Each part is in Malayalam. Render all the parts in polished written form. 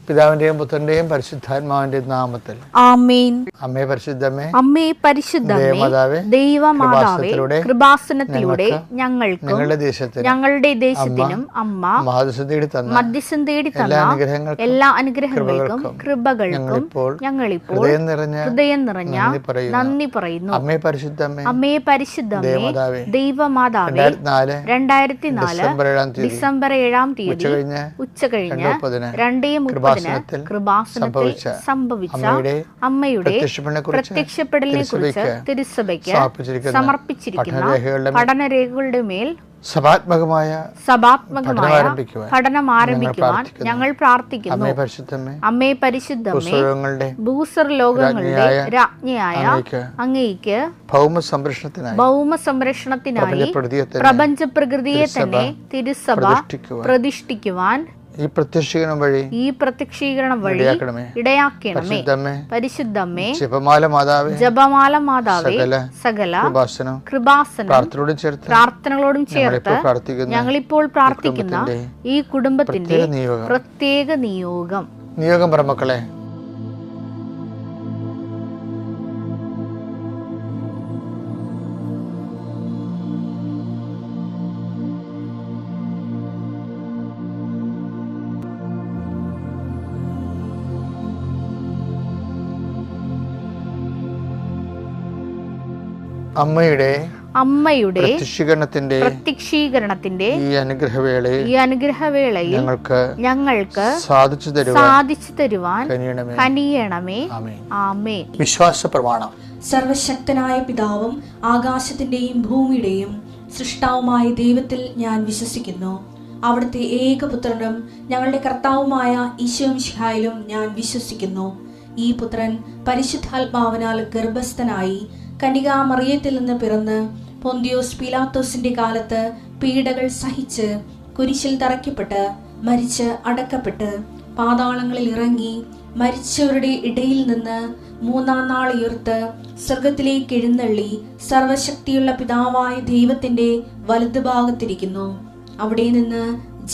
പിതാവിന്റെയും പുത്രന്റെയും പരിശുദ്ധാത്മാവിന്റെയും നാമത്തിൽ ആമേൻ. അമ്മേ പരിശുദ്ധമേ, അമ്മേ പരിശുദ്ധമേ, ദൈവമാതാവേ, കൃപാസനത്തിലൂടെ ഞങ്ങൾക്കും ഞങ്ങളുടെ ദേശത്തിനും അമ്മ മധ്യസ്ഥം തേടി തന്ന എല്ലാ അനുഗ്രഹങ്ങൾക്കും കൃപകൾക്കും ഞങ്ങളിപ്പോൾ ഹൃദയം നിറഞ്ഞ നന്ദി പറയുന്നു. അമ്മേ പരിശുദ്ധമേ, അമ്മേ പരിശുദ്ധമേ, ദൈവമാതാവേ, 2004 ഡിസംബർ 7 തീയതി ഉച്ചകഴിഞ്ഞ് 2:30 കൃപാസനത്തിൽ സംഭവിച്ച അമ്മയുടെ പ്രത്യക്ഷപ്പെടലിനെ കുറിച്ച് തിരുസഭയ്ക്ക് സമർപ്പിച്ചിരിക്കുന്ന പഠനരേഖകളുടെ മേൽ സഭാത്മകമായ പഠനം ആരംഭിക്കുവാൻ ഞങ്ങൾ പ്രാർത്ഥിക്കുന്നു. അമ്മേ പരിശുദ്ധമേ, ഭൂസ്വർ ലോകങ്ങളുടെ രാജ്ഞിയായ അങ്ങേയ്ക്ക് ഭൗമ സംരക്ഷണത്തിനായി പ്രപഞ്ച പ്രകൃതിയെ തന്നെ തിരുസഭ പ്രതിഷ്ഠിക്കുവാൻ ഈ പ്രത്യക്ഷീകരണം വഴി ഇടയാക്കണമേ. പരിശുദ്ധമേ, ജപമാല മാതാവേ, സകല കൃപാസനം പ്രാർത്ഥനകളോടും ചേർത്ത് ഞങ്ങളിപ്പോൾ പ്രാർത്ഥിക്കുന്ന ഈ കുടുംബത്തിന്റെ പ്രത്യേക നിയോഗം പറമക്കളെ, അമ്മയുടെ പ്രത്യക്ഷീകരണത്തിന്റെ ഈ അനുഗ്രഹവേളയിൽ ഞങ്ങൾക്ക് സാധിച്ചു തരുവാൻ കനിയണമേ. ആമേൻ. വിശ്വാസ പ്രമാണം. സർവശക്തനായ പിതാവും ആകാശത്തിന്റെയും ഭൂമിയുടെയും സൃഷ്ടാവുമായ ദൈവത്തിൽ ഞാൻ വിശ്വസിക്കുന്നു. അവിടുത്തെ ഏകപുത്രനും ഞങ്ങളുടെ കർത്താവുമായ ഈശോ മിശിഹായിലും ഞാൻ വിശ്വസിക്കുന്നു. ഈ പുത്രൻ പരിശുദ്ധാത്മാവിനാൽ ഗർഭസ്ഥനായി കന്യകാമറിയത്തിൽ നിന്ന് പിറന്ന് പൊന്തിയോസ് പീലാത്തോസിന്റെ കാലത്ത് പീഡകൾ സഹിച്ച് കുരിശിൽ തറയ്ക്കപ്പെട്ട് മരിച്ച് അടക്കപ്പെട്ട് പാതാളങ്ങളിൽ ഇറങ്ങി മരിച്ചവരുടെ ഇടയിൽ നിന്ന് 3-ാം നാൾ ഉയർത്ത് സ്വർഗത്തിലേക്ക് എഴുന്നള്ളി സർവശക്തിയുള്ള പിതാവായ ദൈവത്തിന്റെ വലതുഭാഗത്തിരിക്കുന്നു. അവിടെ നിന്ന്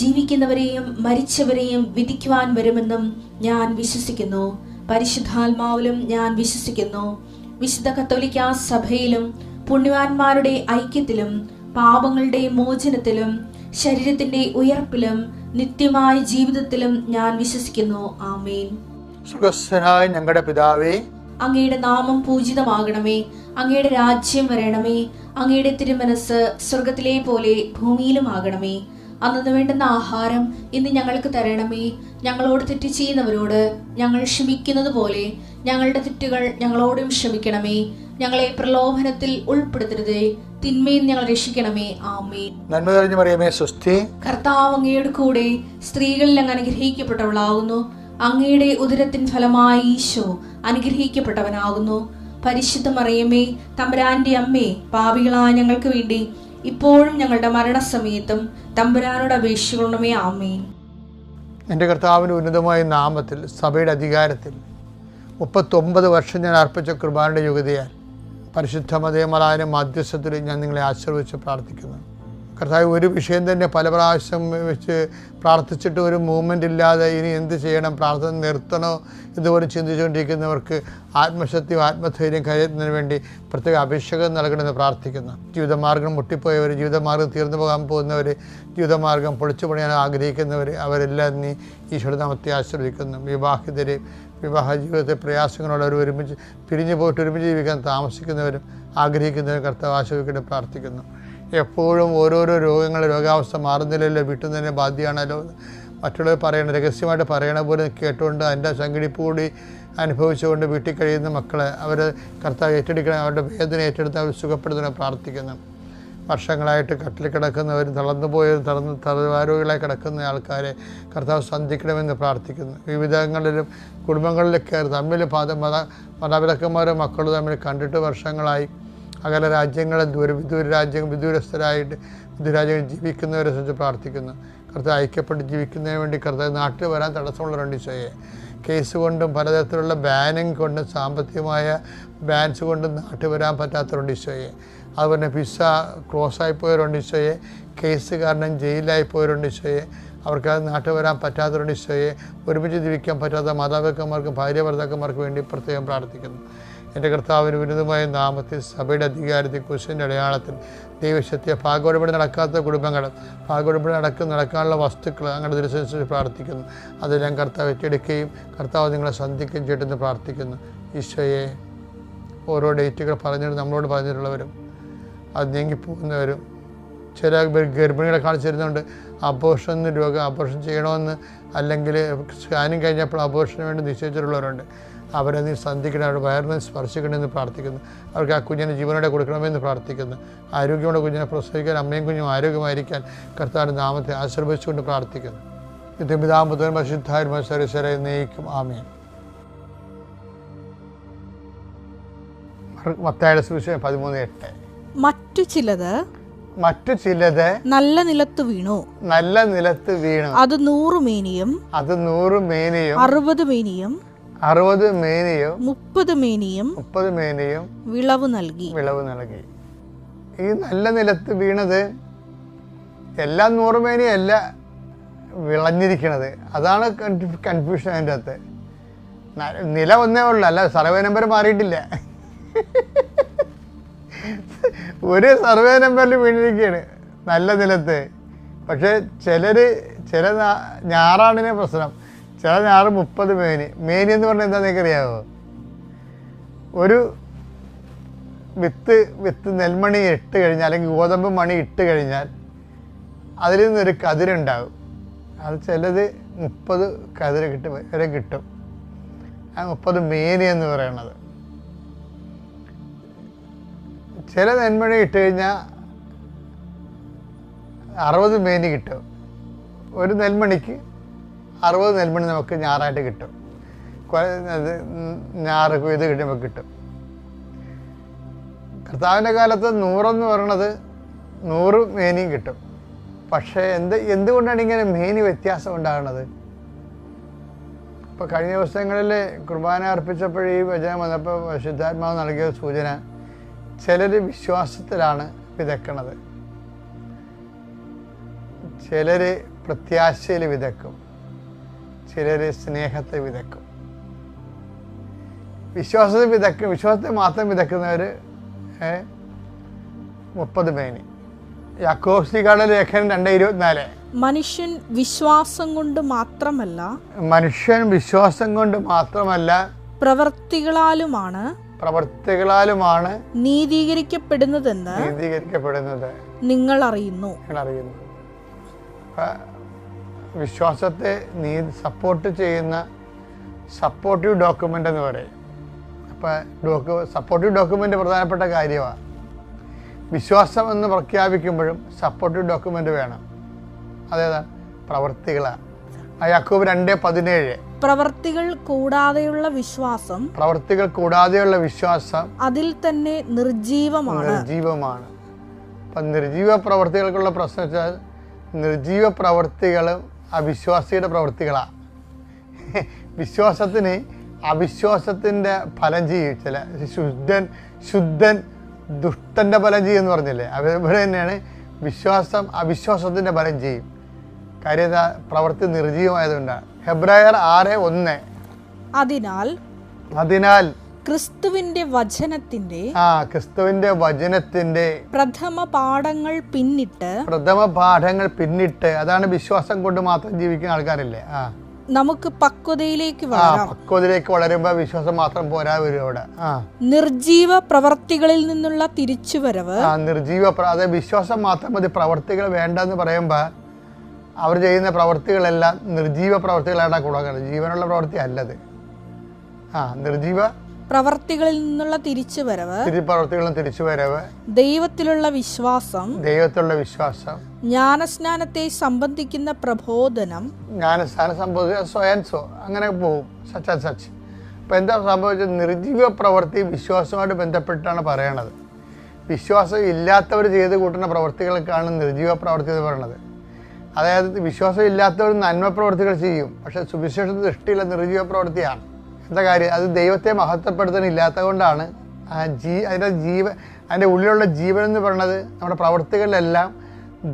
ജീവിക്കുന്നവരെയും മരിച്ചവരെയും വിധിക്കുവാൻ വരുമെന്നും ഞാൻ വിശ്വസിക്കുന്നു. പരിശുദ്ധാത്മാവിലും ഞാൻ വിശ്വസിക്കുന്നു. വിശുദ്ധ കത്തോലിക്കാ സഭയിലും പുണ്യവാന്മാരുടെ ഐക്യത്തിലും പാപങ്ങളുടെ മോചനത്തിലും ശരീരത്തിന്റെ ഉയർപ്പിലും നിത്യമായ ജീവിതത്തിലും ഞാൻ വിശ്വസിക്കുന്നു. ആമേൻ. സുഖസ്ഥനായ ഞങ്ങളുടെ പിതാവേ, അങ്ങയുടെ നാമം പൂജിതമാകണമേ. അങ്ങയുടെ രാജ്യം വരണമേ. അങ്ങയുടെ തിരുമനസ് സ്വർഗത്തിലെ പോലെ ഭൂമിയിലും ആകണമേ. അന്നു വേണ്ടുന്ന ആഹാരം ഇന്ന് ഞങ്ങൾക്ക് തരണമേ. ഞങ്ങളോട് തെറ്റ് ചെയ്യുന്നവരോട് ഞങ്ങൾ ക്ഷമിക്കുന്നത് പോലെ ഞങ്ങളുടെ തെറ്റുകൾ ഞങ്ങളോടും ക്ഷമിക്കണമേ. ഞങ്ങളെ പ്രലോഭനത്തിൽ ഉൾപ്പെടുത്തരുതേ, തിന്മയിൽ ഞങ്ങൾ രക്ഷിക്കണമേ. ആമേൻ. നന്മ നിറഞ്ഞ മറിയമേ, സ്വസ്തി. കർത്താവ് അങ്ങയുടെ കൂടെ സ്ത്രീകളിൽ അങ്ങ് അനുഗ്രഹിക്കപ്പെട്ടവളാകുന്നു. അങ്ങയുടെ ഉദരത്തിൻ ഫലമായി ഈശോ അനുഗ്രഹിക്കപ്പെട്ടവനാകുന്നു. പരിശുദ്ധ മറിയമേ, തമ്പുരാന്റെ അമ്മേ, പാപികളായ ഞങ്ങൾക്ക് വേണ്ടി ഇപ്പോഴും ഞങ്ങളുടെ മരണസമയത്തും തമ്പുരാനോട് അപേക്ഷിക്കണമേ. ആമേൻ. എൻ്റെ കർത്താവിൻ്റെ ഉന്നതമായ നാമത്തിൽ സഭയുടെ അധികാരത്തിൽ 39 വർഷം ഞാൻ അർപ്പിച്ച കൃപാന്റെ യോഗ്യതയാൽ പരിശുദ്ധ മതേമലായ മധ്യസ്ഥത്തിൽ ഞാൻ നിങ്ങളെ ആശീർവദിച്ച് പ്രാർത്ഥിക്കുന്നു. കർത്താവ്, ഒരു വിഷയം തന്നെ പല പ്രാവശ്യം വെച്ച് പ്രാർത്ഥിച്ചിട്ട് ഒരു മൂവ്മെൻ്റ് ഇല്ലാതെ ഇനി എന്ത് ചെയ്യണം, പ്രാർത്ഥന നിർത്തണോ ഇതുപോലെ ചിന്തിച്ചുകൊണ്ടിരിക്കുന്നവർക്ക് ആത്മശക്തിയും ആത്മധൈര്യം കരുതുന്നതിന് വേണ്ടി പ്രത്യേക അഭിഷേകം നൽകണമെന്ന് പ്രാർത്ഥിക്കുന്നു. ജീവിതമാർഗം മുട്ടിപ്പോയവർ, ജീവിതമാർഗം തീർന്നു പോകാൻ പോകുന്നവർ, ജീവിതമാർഗം പൊളിച്ചു പണിയാൻ ആഗ്രഹിക്കുന്നവർ, അവരെല്ലാം നീ ഈശോയുടെ നാമത്തെ ആശീർവദിക്കുന്നു. വിവാഹിതരെ, വിവാഹ ജീവിതത്തെ പ്രയാസങ്ങളോട് ഒരുമിച്ച് പിരിഞ്ഞു പോയിട്ട് ഒരുമിച്ച് ജീവിക്കാൻ താമസിക്കുന്നവരും ആഗ്രഹിക്കുന്നവരും കർത്താവ് ആശീർവദിക്കട്ടെ പ്രാർത്ഥിക്കുന്നു. എപ്പോഴും ഓരോരോ രോഗാവസ്ഥ മാറുന്നില്ലല്ലോ, വീട്ടിൽ നിന്ന് തന്നെ ബാധ്യമാണല്ലോ, മറ്റുള്ളവർ പറയണം, രഹസ്യമായിട്ട് പറയണ പോലെ കേട്ടുകൊണ്ട് അതിൻ്റെ സംഘടിപ്പ് കൂടി അനുഭവിച്ചുകൊണ്ട് വീട്ടിൽ കഴിയുന്ന മക്കളെ അവർ കർത്താവ് ഏറ്റെടുക്കണം, അവരുടെ വേദന ഏറ്റെടുത്ത് അവർ സുഖപ്പെടുത്തണം പ്രാർത്ഥിക്കുന്നു. വർഷങ്ങളായിട്ട് കട്ടിൽ കിടക്കുന്നവരും തളർന്നുപോയവരും തളർവാരോഗികളായി കിടക്കുന്ന ആൾക്കാരെ കർത്താവ് സന്ധിക്കണമെന്ന് പ്രാർത്ഥിക്കുന്നു. വിവിധങ്ങളിലും കുടുംബങ്ങളിലൊക്കെ തമ്മിൽ മാതാപിതാക്കന്മാരോ മക്കളോ തമ്മിൽ കണ്ടിട്ട് വർഷങ്ങളായി അകല രാജ്യങ്ങളിൽ വിദൂരസ്ഥരായിട്ട് വിദൂരാജ്യങ്ങളിൽ ജീവിക്കുന്നവരെ സംബന്ധിച്ച് പ്രാർത്ഥിക്കുന്നു. കർത്താവ് ഐക്യപ്പെട്ട് ജീവിക്കുന്നതിന് വേണ്ടി കർത്താവ് നാട്ടിൽ വരാൻ തടസ്സമുള്ളവരുണ്ട് ഈശോയെ. കേസ് കൊണ്ടും പലതരത്തിലുള്ള ബാനിങ് കൊണ്ടും സാമ്പത്തികമായ ബാൻസ് കൊണ്ടും നാട്ടിൽ വരാൻ പറ്റാത്തവരുണ്ട് ഈശോയെ. അതുപോലെ വിസ ക്ലോസായി പോയവരുണ്ട് ഈശോയെ. കേസ് കാരണം ജയിലിലായി പോയവരുണ്ട് ഈശോയെ. അവർക്ക് നാട്ടിൽ വരാൻ പറ്റാത്തവരുടെ ഈശോയെ, ഒരുമിച്ച് ജീവിക്കാൻ പറ്റാത്ത മാതാപിതാക്കന്മാർക്കും ഭാര്യ ഭർത്താക്കന്മാർക്ക് വേണ്ടി പ്രത്യേകം പ്രാർത്ഥിക്കുന്നു. എൻ്റെ കർത്താവിന് വിരുദ്ധമായ നാമത്തിൽ സഭയുടെ അധികാരത്തിൽ കുരിശിൻ്റെ അടയാളത്തിൽ ദൈവശക്തിയെ ഭാഗോടപടി നടക്കാത്ത കുടുംബങ്ങൾ, ഭാഗോടപടി നടക്കാനുള്ള വസ്തുക്കൾ അങ്ങനെ ദൃശ്യം പ്രാർത്ഥിക്കുന്നു. അതെല്ലാം കർത്താവ് ഏറ്റെടുക്കുകയും കർത്താവ് നിങ്ങളെ സന്ധിക്കുകയും ചെയ്തെന്ന് പ്രാർത്ഥിക്കുന്നു. ഈശോയെ, ഓരോ ഡേറ്റുകൾ പറഞ്ഞിട്ട് നമ്മളോട് പറഞ്ഞിട്ടുള്ളവരും അത് നീങ്ങിപ്പോകുന്നവരും, ചില ഗർഭിണികളെ കാണിച്ചിരുന്നുണ്ട് അബോർഷൻ ചെയ്യണമെന്ന്, അല്ലെങ്കിൽ സ്കാനിങ് കഴിഞ്ഞപ്പോൾ അബോർഷന് വേണ്ടി നിശ്ചയിച്ചിട്ടുള്ളവരുണ്ട്. അവരെ നീ സന്ധിക്കണം, അവരുടെ വയറിനെ സ്പർശിക്കണമെന്ന് പ്രാർത്ഥിക്കുന്നു. അവർക്ക് ആ കുഞ്ഞിനെ ജീവനോടെ കൊടുക്കണമെന്ന് പ്രാർത്ഥിക്കുന്നു. ആരോഗ്യമുള്ള കുഞ്ഞിനെ പ്രസവിക്കാൻ അമ്മയും കുഞ്ഞും ആരോഗ്യമായിരിക്കാൻ കർത്താവിൻ്റെ നാമത്തെ ആശീർവദിച്ചുകൊണ്ട് പ്രാർത്ഥിക്കുന്നു. ഇത് പിതാവും പുത്രനും പരിശുദ്ധാത്മാവും സർവ്വശക്തനായ എന്നേക്കും ആമേൻ. മത്തായിയുടെ സുവിശേഷം 13:8. മറ്റു ചിലത് നല്ല നിലത്ത് വീണു. അത് 100 മേനിയും 60 മേനിയും 30 മേനിയും വിളവ് നൽകി. ഈ നല്ല നിലത്ത് വീണത് എല്ലാം 100 മേനിയല്ല വിളഞ്ഞിരിക്കണത്. അതാണ് കൺഫ്യൂഷൻ. അതിൻ്റെ അകത്ത് നില ഒന്നേ ഉള്ളു, അല്ല സർവേ നമ്പർ മാറിയിട്ടില്ല. ഒരു സർവേ നമ്പറിൽ വീണിരിക്കുകയാണ് നല്ല നിലത്ത്. പക്ഷേ ചില ഞാറാണിനെ പ്രശ്നം. ചില ഞാറ് 30 മേനി എന്ന് പറഞ്ഞാൽ എന്താ നിങ്ങൾക്കറിയാമോ? ഒരു വിത്ത് നെൽമണി ഇട്ട് കഴിഞ്ഞാൽ, അല്ലെങ്കിൽ ഗോതമ്പ് മണി ഇട്ട് കഴിഞ്ഞാൽ അതിൽ നിന്നൊരു കതിരുണ്ടാകും. അത് ചിലത് 30 കതിര് വരെ കിട്ടും. ആ 30 മേനി എന്ന് പറയണത്. ചില നെൽമണി ഇട്ട് കഴിഞ്ഞാൽ 60 മേനി കിട്ടും. ഒരു നെൽമണിക്ക് 60 നെൽമണി നമുക്ക് ഞാറായിട്ട് കിട്ടും. ഞാറ് കൊയ്ത് കിട്ടുമ്പോൾ കിട്ടും. കർത്താവിൻ്റെ കാലത്ത് 100 എന്ന് പറയണത് 100 മേനിയും കിട്ടും. പക്ഷേ എന്തുകൊണ്ടാണ് ഇങ്ങനെ മേനി വ്യത്യാസം ഉണ്ടാകുന്നത്? ഇപ്പോൾ കഴിഞ്ഞ ദിവസങ്ങളിൽ കുർബാന അർപ്പിച്ചപ്പോൾ ഈ വചനം വന്നപ്പോൾ പരിശുദ്ധാത്മാവ് നൽകിയ സൂചന, ചിലർ വിശ്വാസത്തിലാണ് വിതക്കണത്, ചിലർ പ്രത്യാശയിൽ വിതക്കും, ചിലർ സ്നേഹത്തെ വിതക്കും. വിശ്വാസത്തെ മാത്രം വിതക്കുന്നവർ 30 മേനി. യാക്കോബ് ലേഖനം 2:24. മനുഷ്യൻ വിശ്വാസം കൊണ്ട് മാത്രമല്ല പ്രവൃത്തികളാലുമാണ് നീതീകരിക്കപ്പെടുന്നത് നിങ്ങൾ അറിയുന്നു. വിശ്വാസത്തെ സപ്പോർട്ട് ചെയ്യുന്ന സപ്പോർട്ടീവ് ഡോക്യുമെൻ്റ് എന്ന് പറയും. അപ്പോൾ സപ്പോർട്ടീവ് ഡോക്യുമെൻ്റ് പ്രധാനപ്പെട്ട കാര്യമാണ്. വിശ്വാസം എന്ന് പ്രഖ്യാപിക്കുമ്പോഴും സപ്പോർട്ടീവ് ഡോക്യുമെൻ്റ് വേണം. അതേതാണ്? പ്രവൃത്തികളാണ്. യാക്കോബ് 2:17. പ്രവൃത്തികൾ കൂടാതെയുള്ള വിശ്വാസം അതിൽ തന്നെ നിർജീവമാണ്. അപ്പം നിർജീവ പ്രവൃത്തികൾക്കുള്ള പ്രശ്നം വെച്ചാൽ, നിർജീവ പ്രവൃത്തികളും അവിശ്വാസിയുടെ പ്രവൃത്തികളാണ്. വിശ്വാസത്തിന് അവിശ്വാസത്തിൻ്റെ ഫലം ചെയ്യും. ചില ശുദ്ധൻ ദുഷ്ടൻ്റെ ഫലം ചെയ്യും എന്ന് പറഞ്ഞില്ലേ, അതുപോലെ തന്നെയാണ് വിശ്വാസം അവിശ്വാസത്തിൻ്റെ ഫലം ചെയ്യും. കാര്യം പ്രവൃത്തി നിർജീവമായതുകൊണ്ടാണ്. ഹെബ്രായർ 6:1. അതിനാൽ ക്രിസ്തുവിന്റെ വചനത്തിന്റെ പ്രഥമ പാഠങ്ങൾ പിന്നിട്ട്, അതാണ് വിശ്വാസം കൊണ്ട് മാത്രം ജീവിക്കുന്ന ആൾക്കാരില്ലേ, നമുക്ക് പക്വതയിലേക്ക് വളരുമ്പോ വിശ്വാസം മാത്രം പോരാ വരും അവിടെ. നിർജീവ പ്രവർത്തികളിൽ നിന്നുള്ള തിരിച്ചുവരവ്. അതായത് വിശ്വാസം മാത്രം മതി, പ്രവർത്തികൾ വേണ്ടെന്ന് പറയുമ്പോ അവർ ചെയ്യുന്ന പ്രവർത്തികളെല്ലാം നിർജീവ പ്രവർത്തികളായിട്ടാണ് കൊടുക്കുന്നത്. ജീവനുള്ള പ്രവൃത്തി അല്ലത്. നിർജീവ പ്രവർത്തികളിൽ നിന്നുള്ള തിരിച്ചുവരവ്, ദൈവത്തിലുള്ള വിശ്വാസം, ജ്ഞാനസ്നാനത്തെ സംബന്ധിക്കുന്ന പ്രബോധനം, അങ്ങനെ പോകും. സച്ച്. അപ്പൊ എന്താ സംഭവിച്ചത്? നിർജീവ പ്രവൃത്തി വിശ്വാസവുമായിട്ട് ബന്ധപ്പെട്ടാണ് പറയണത്. വിശ്വാസം ഇല്ലാത്തവർ ചെയ്ത് കൂട്ടുന്ന പ്രവൃത്തികൾക്കാണ് നിർജീവ പ്രവൃത്തി എന്ന് പറയുന്നത്. അതായത് വിശ്വാസം ഇല്ലാത്തവർ നന്മ പ്രവൃത്തികൾ ചെയ്യും, പക്ഷെ സുവിശേഷ ദൃഷ്ടിയിലെ നിർജീവ പ്രവൃത്തിയാണ്. എന്താ കാര്യം? അത് ദൈവത്തെ മഹത്വപ്പെടുത്താനില്ലാത്തത് കൊണ്ടാണ്. അതിൻ്റെ ഉള്ളിലുള്ള ജീവൻ എന്ന് പറയുന്നത് നമ്മുടെ പ്രവൃത്തികളിലെല്ലാം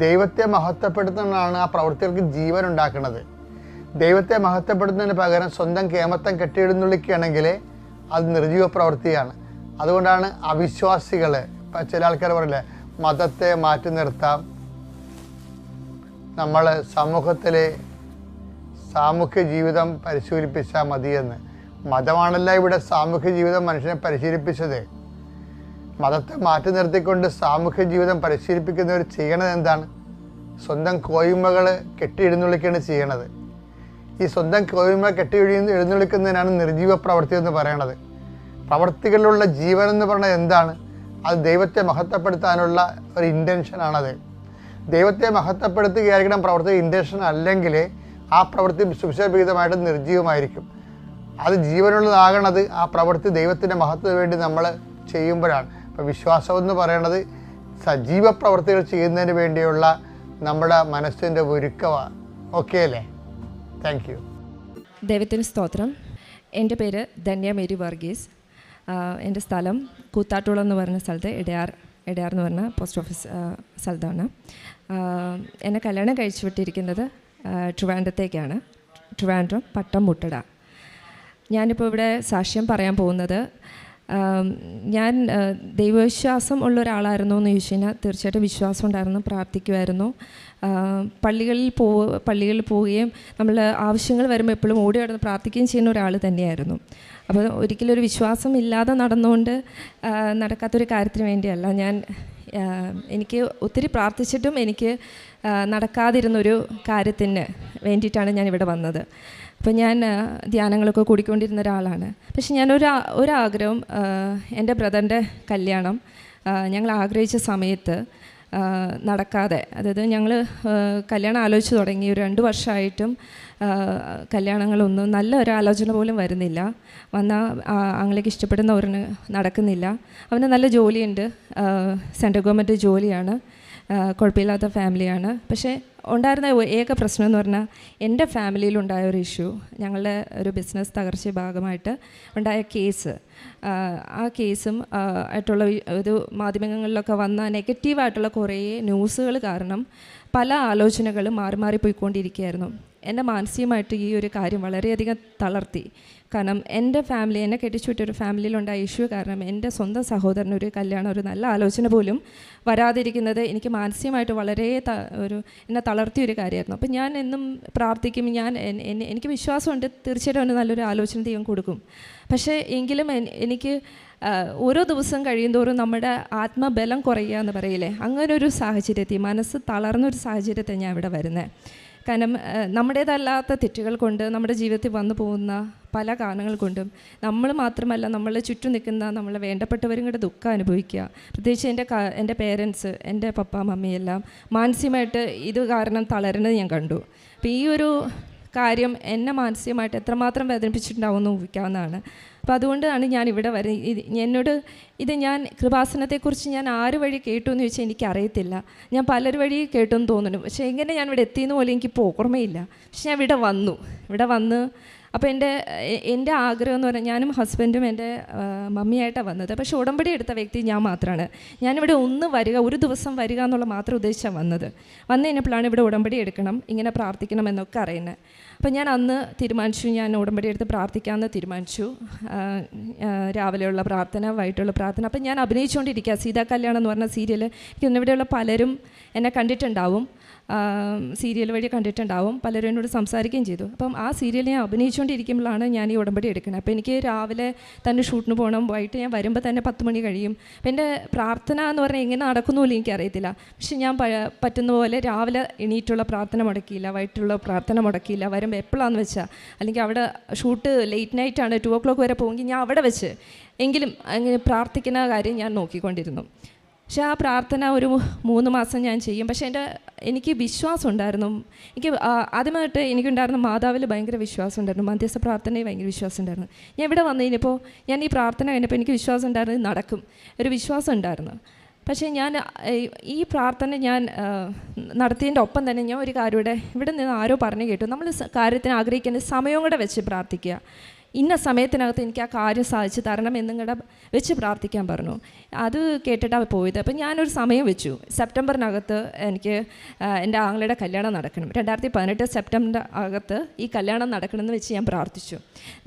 ദൈവത്തെ മഹത്വപ്പെടുത്തുന്നതാണ് ആ പ്രവൃത്തികൾക്ക് ജീവൻ ഉണ്ടാക്കുന്നത്. ദൈവത്തെ മഹത്വപ്പെടുത്തുന്നതിന് പകരം സ്വന്തം കേമത്തം കെട്ടിയെഴുന്നള്ളിക്കുകയാണെങ്കിൽ അത് നിർജീവ പ്രവൃത്തിയാണ്. അതുകൊണ്ടാണ് അവിശ്വാസികൾ, ഇപ്പം ചില ആൾക്കാർ പറയില്ലേ, മതത്തെ മാറ്റി നിർത്താം, നമ്മൾ സമൂഹത്തിൽ സാമൂഹ്യ ജീവിതം പരിശീലിപ്പിച്ചാൽ മതിയെന്ന്. മതമാണല്ല ഇവിടെ സാമൂഹ്യ ജീവിതം മനുഷ്യനെ പരിശീലിപ്പിച്ചത്. മതത്തെ മാറ്റി നിർത്തിക്കൊണ്ട് സാമൂഹ്യ ജീവിതം പരിശീലിപ്പിക്കുന്നവർ ചെയ്യണത് എന്താണ്? സ്വന്തം കോയ്മകൾ കെട്ടിയെഴുന്നള്ളിക്കുകയാണ് ചെയ്യണത്. ഈ സ്വന്തം കോയ്മ എഴുന്നള്ളിക്കുന്നതിനാണ് നിർജീവ പ്രവൃത്തി എന്ന് പറയണത്. പ്രവൃത്തികളിലുള്ള ജീവൻ എന്ന് പറയുന്നത് എന്താണ്? അത് ദൈവത്തെ മഹത്വപ്പെടുത്താനുള്ള ഒരു ഇൻറ്റൻഷനാണത്. ദൈവത്തെ മഹത്വപ്പെടുത്തുകയായിരിക്കണം പ്രവൃത്തി. ഇൻറ്റൻഷൻ അല്ലെങ്കിൽ ആ പ്രവൃത്തി സുവിശേഷവിഹിതമായിട്ട് നിർജീവമായിരിക്കും. അത് ജീവനുള്ളതാകണത് ആ പ്രവൃത്തി ദൈവത്തിൻ്റെ മഹത്വത്തിന് വേണ്ടി നമ്മൾ ചെയ്യുമ്പോഴാണ്. അപ്പോൾ വിശ്വാസം എന്ന് പറയുന്നത് സജീവ പ്രവൃത്തികൾ ചെയ്യുന്നതിന് വേണ്ടിയുള്ള നമ്മുടെ മനസ്സിൻ്റെ ഒരുക്കമാണ്. ഓക്കെ അല്ലേ? Thank you. ദൈവത്തിന് സ്തോത്രം. എൻ്റെ പേര് ധന്യ മേരി വർഗീസ്. എൻ്റെ സ്ഥലം കൂത്താട്ടുളം എന്ന് പറഞ്ഞ സ്ഥലത്ത് ഇടയാർ എന്ന് പറഞ്ഞ പോസ്റ്റ് ഓഫീസ് സ്ഥലത്താണ്. എന്നെ കല്യാണം കഴിച്ചു വിട്ടിരിക്കുന്നത് ട്രിവാൻഡ്രത്തേക്കാണ്. ട്രിവാൻഡ്രം പട്ടം മുട്ടട. ഞാനിപ്പോൾ ഇവിടെ സാക്ഷ്യം പറയാൻ പോകുന്നത്, ഞാൻ ദൈവവിശ്വാസം ഉള്ള ഒരാളായിരുന്നു എന്ന് ചോദിച്ചു കഴിഞ്ഞാൽ തീർച്ചയായിട്ടും വിശ്വാസം ഉണ്ടായിരുന്നു, പ്രാർത്ഥിക്കുമായിരുന്നു. പള്ളികളിൽ പോവുകയും നമ്മൾ ആവശ്യങ്ങൾ വരുമ്പോൾ എപ്പോഴും ഓടി നടന്ന് പ്രാർത്ഥിക്കുകയും ചെയ്യുന്ന ഒരാൾ തന്നെയായിരുന്നു. അപ്പോൾ ഒരിക്കലും ഒരു വിശ്വാസം ഇല്ലാതെ നടന്നുകൊണ്ട് നടക്കാത്തൊരു കാര്യത്തിന് വേണ്ടിയല്ല എനിക്ക് ഒത്തിരി പ്രാർത്ഥിച്ചിട്ടും എനിക്ക് നടക്കാതിരുന്നൊരു കാര്യത്തിന് വേണ്ടിയിട്ടാണ് ഞാൻ ഇവിടെ വന്നത്. അപ്പോൾ ഞാൻ ധ്യാനങ്ങളൊക്കെ കൂടിക്കൊണ്ടിരുന്ന ഒരാളാണ്. പക്ഷെ ഒരാഗ്രഹം, എൻ്റെ ബ്രദറിൻ്റെ കല്യാണം ഞങ്ങൾ ആഗ്രഹിച്ച സമയത്ത് നടക്കാതെ, അതായത് ഞങ്ങൾ കല്യാണം ആലോചിച്ച് തുടങ്ങി ഒരു 2 വർഷമായിട്ടും കല്യാണങ്ങളൊന്നും നല്ല ഒരു ആലോചന പോലും വരുന്നില്ല. ആങ്ങളേക്ക് ഇഷ്ടപ്പെടുന്നവരിന് നടക്കുന്നില്ല. അവന് നല്ല ജോലിയുണ്ട്, സെൻട്രൽ ഗവൺമെൻറ് ജോലിയാണ്, കുഴപ്പമില്ലാത്ത ഫാമിലിയാണ്. പക്ഷേ ഉണ്ടായിരുന്ന ഏക പ്രശ്നം എന്ന് പറഞ്ഞാൽ എൻ്റെ ഫാമിലിയിലുണ്ടായ ഒരു ഇഷ്യൂ, ഞങ്ങളുടെ ഒരു ബിസിനസ് തകർച്ച ഭാഗമായിട്ട് ഉണ്ടായ കേസ്. ആ കേസും ആയിട്ടുള്ള ഒരു മാധ്യമങ്ങളിലൊക്കെ വന്ന നെഗറ്റീവായിട്ടുള്ള കുറേ ന്യൂസുകൾ കാരണം പല ആലോചനകളും മാറിപ്പോയിക്കൊണ്ടിരിക്കുകയായിരുന്നു. എന്നെ മാനസികമായിട്ട് ഈ ഒരു കാര്യം വളരെയധികം തളർത്തി. കാരണം എൻ്റെ ഫാമിലി, എന്നെ കെട്ടിച്ചു വിട്ടൊരു ഫാമിലിയിലുണ്ടായ ഇഷ്യൂ കാരണം എൻ്റെ സ്വന്തം സഹോദരനൊരു കല്യാണം, ഒരു നല്ല ആലോചന പോലും വരാതിരിക്കുന്നത് എനിക്ക് മാനസികമായിട്ട് വളരെ എന്നെ തളർത്തിയൊരു കാര്യമായിരുന്നു. അപ്പം ഞാൻ എന്നും പ്രാർത്ഥിക്കും, എനിക്ക് വിശ്വാസമുണ്ട് തീർച്ചയായിട്ടും അവന് നല്ലൊരു ആലോചന ദൈവം കൊടുക്കും. പക്ഷേ എങ്കിലും എനിക്ക് ഓരോ ദിവസം കഴിയുന്തോറും നമ്മുടെ ആത്മബലം കുറയുക എന്ന് പറയില്ലേ, അങ്ങനൊരു സാഹചര്യത്തിൽ, മനസ്സ് തളർന്നൊരു സാഹചര്യത്തിൽ ഞാൻ ഇവിടെ വരുന്നത്. കാരണം നമ്മുടേതല്ലാത്ത തെറ്റുകൾ കൊണ്ട് നമ്മുടെ ജീവിതത്തിൽ വന്നു പോകുന്ന പല കാരണങ്ങൾ കൊണ്ടും നമ്മൾ മാത്രമല്ല നമ്മളെ ചുറ്റും നിൽക്കുന്ന നമ്മളെ വേണ്ടപ്പെട്ടവരും കൂടെ ദുഃഖം അനുഭവിക്കുക. പ്രത്യേകിച്ച് എൻ്റെ പേരൻസ്, എൻ്റെ പപ്പ മമ്മിയെല്ലാം മാനസികമായിട്ട് ഇത് കാരണം തളരുന്നത് ഞാൻ കണ്ടു. അപ്പോൾ ഈ ഒരു കാര്യം എന്നെ മാനസികമായിട്ട് എത്രമാത്രം വേദനിപ്പിച്ചിട്ടുണ്ടാവുമെന്ന് ഊഹിക്കാവുന്നതാണ്. അപ്പോൾ അതുകൊണ്ടാണ് ഞാൻ ഇവിടെ എന്നോട് ഞാൻ കൃപാസനത്തെക്കുറിച്ച് ഞാൻ ആര് വഴി കേട്ടു എന്ന് ചോദിച്ചാൽ എനിക്കറിയത്തില്ല. ഞാൻ പലർ വഴി കേട്ടു എന്ന് തോന്നുന്നു. പക്ഷേ എങ്ങനെ ഞാൻ ഇവിടെ എത്തിയെന്ന് പോലും എനിക്കിപ്പോൾ ഓർമ്മയില്ല. പക്ഷെ ഞാൻ ഇവിടെ വന്ന് അപ്പോൾ എൻ്റെ ആഗ്രഹം എന്ന് പറഞ്ഞാൽ, ഞാനും ഹസ്ബൻഡും എൻ്റെ മമ്മിയായിട്ടാണ് വന്നത്. പക്ഷേ ഉടമ്പടി എടുത്ത വ്യക്തി ഞാൻ മാത്രമാണ്. ഞാനിവിടെ ഒരു ദിവസം വരിക എന്നുള്ള മാത്രം ഉദ്ദേശിച്ചാണ് വന്നു കഴിഞ്ഞപ്പോഴാണ് ഇവിടെ ഉടമ്പടി എടുക്കണം, ഇങ്ങനെ പ്രാർത്ഥിക്കണം എന്നൊക്കെ അറിയുന്നത്. അപ്പോൾ ഞാൻ അന്ന് തീരുമാനിച്ചു, ഞാൻ ഉടമ്പടി എടുത്ത് പ്രാർത്ഥിക്കാമെന്ന് തീരുമാനിച്ചു. രാവിലെയുള്ള പ്രാർത്ഥന, വൈകിട്ടുള്ള പ്രാർത്ഥന. അപ്പം ഞാൻ അഭിനയിച്ചുകൊണ്ടിരിക്കുക. സീതാ കല്യാണം എന്ന് പറഞ്ഞ സീരിയൽ, ഇവിടെയുള്ള പലരും എന്നെ കണ്ടിട്ടുണ്ടാവും, സീരിയൽ വഴി കണ്ടിട്ടുണ്ടാവും, പലരും എന്നോട് സംസാരിക്കുകയും ചെയ്തു. അപ്പം ആ സീരിയൽ ഞാൻ അഭിനയിച്ചുകൊണ്ടിരിക്കുമ്പോഴാണ് ഞാൻ ഈ ഉടമ്പടി എടുക്കുന്നത്. അപ്പോൾ എനിക്ക് രാവിലെ തന്നെ ഷൂട്ടിന് പോകണം, വൈകിട്ട് ഞാൻ വരുമ്പോൾ തന്നെ 10 മണി കഴിയും. അപ്പം എൻ്റെ പ്രാർത്ഥന എന്ന് പറഞ്ഞാൽ എങ്ങനെ നടക്കുന്നു പോലും എനിക്കറിയത്തില്ല. പക്ഷെ ഞാൻ പറ്റുന്ന പോലെ രാവിലെ എണീറ്റുള്ള പ്രാർത്ഥന മുടക്കിയില്ല, വൈകിട്ടുള്ള പ്രാർത്ഥന മുടക്കിയില്ല. വരുമ്പോൾ എപ്പോഴാണെന്ന് വെച്ചാൽ, അല്ലെങ്കിൽ അവിടെ ഷൂട്ട് ലേറ്റ് നൈറ്റാണ്, 2 o'clock വരെ പോകുമെങ്കിൽ ഞാൻ അവിടെ വെച്ച് എങ്കിലും അങ്ങനെ പ്രാർത്ഥിക്കുന്ന കാര്യം ഞാൻ നോക്കിക്കൊണ്ടിരുന്നു. പക്ഷെ ആ പ്രാർത്ഥന ഒരു 3 മാസം ഞാൻ ചെയ്യും. പക്ഷേ എനിക്ക് വിശ്വാസം ഉണ്ടായിരുന്നു. ആദ്യമായിട്ട് എനിക്കുണ്ടായിരുന്ന മാതാവിൽ ഭയങ്കര വിശ്വാസം ഉണ്ടായിരുന്നു, മധ്യസ്ഥ പ്രാർത്ഥനയിൽ ഭയങ്കര വിശ്വാസം ഉണ്ടായിരുന്നു. ഞാൻ ഇവിടെ വന്നു കഴിഞ്ഞപ്പോൾ, ഞാൻ ഈ പ്രാർത്ഥന കഴിഞ്ഞപ്പോൾ എനിക്ക് വിശ്വാസം ഉണ്ടായിരുന്നു, നടക്കും, ഒരു വിശ്വാസം ഉണ്ടായിരുന്നു. പക്ഷേ ഞാൻ ഈ പ്രാർത്ഥന ഞാൻ നടത്തിയതിൻ്റെ ഒപ്പം തന്നെ ഞാൻ ഒരു കാര്യം ഇവിടെ നിന്ന് ആരോ പറഞ്ഞു കേട്ടു, നമ്മൾ കാര്യത്തിന് ആഗ്രഹിക്കുന്ന സമയവും കൂടെ വെച്ച് പ്രാർത്ഥിക്കുക. ഇന്ന സമയത്തിനകത്ത് എനിക്ക് ആ കാര്യം സാധിച്ചു തരണം എന്നിങ്ങടെ വെച്ച് പ്രാർത്ഥിക്കാൻ പറഞ്ഞു. അത് കേട്ടിട്ടാണ് പോയത്. അപ്പം ഞാനൊരു സമയം വെച്ചു, സെപ്റ്റംബറിനകത്ത് എനിക്ക് എൻ്റെ ആങ്ങളുടെ കല്യാണം നടക്കണം, 2018 സെപ്റ്റംബർ അകത്ത് ഈ കല്യാണം നടക്കണമെന്ന് വെച്ച് ഞാൻ പ്രാർത്ഥിച്ചു.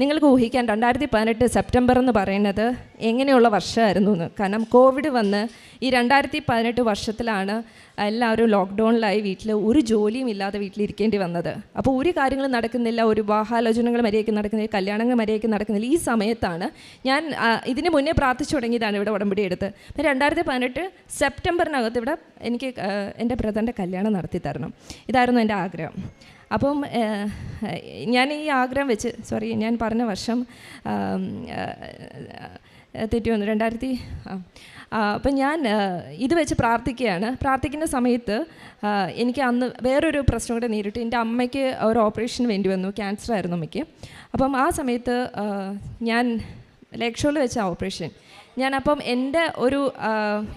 നിങ്ങൾക്ക് ഊഹിക്കാൻ 2018 സെപ്റ്റംബർ എന്ന് പറയുന്നത് എങ്ങനെയുള്ള വർഷമായിരുന്നു എന്ന്. കാരണം കോവിഡ് വന്ന് ഈ 2018 വർഷത്തിലാണ് എല്ലാവരും ലോക്ക്ഡൗണിലായി, വീട്ടിൽ ഒരു ജോലിയും ഇല്ലാതെ വീട്ടിലിരിക്കേണ്ടി വന്നത്. അപ്പോൾ ഒരു കാര്യങ്ങളും നടക്കുന്നില്ല, ഒരു വിവാഹാലോചനകൾ മര്യാദയ്ക്ക് നടക്കുന്നില്ല, കല്യാണങ്ങൾ മര്യാദയ്ക്ക് നടക്കുന്നില്ല. ഈ സമയത്താണ് ഞാൻ ഇതിന് മുന്നേ പ്രാർത്ഥിച്ചു തുടങ്ങിയതാണ് ഇവിടെ ഉടമ്പടി എടുത്ത്. 2018 സെപ്റ്റംബറിനകത്ത് ഇവിടെ എനിക്ക് എൻ്റെ ബ്രദറിൻ്റെ കല്യാണം നടത്തി തരണം, ഇതായിരുന്നു എൻ്റെ ആഗ്രഹം. അപ്പം ഞാൻ ഈ ആഗ്രഹം വെച്ച്, ഞാൻ പറഞ്ഞ വർഷം തെറ്റി വന്നു, അപ്പം ഞാൻ ഇത് വെച്ച് പ്രാർത്ഥിക്കുന്ന സമയത്ത് എനിക്ക് അന്ന് വേറൊരു പ്രശ്നം കൂടെ നേരിട്ട്. എൻ്റെ അമ്മയ്ക്ക് ഒരു ഓപ്പറേഷൻ വേണ്ടി വന്നു, ക്യാൻസർ ആയിരുന്നു അമ്മയ്ക്ക്. അപ്പം ആ സമയത്ത് ഞാൻ ലേക്ക് ഷോറിൽ വെച്ച ഓപ്പറേഷൻ ഞാനപ്പം എൻ്റെ ഒരു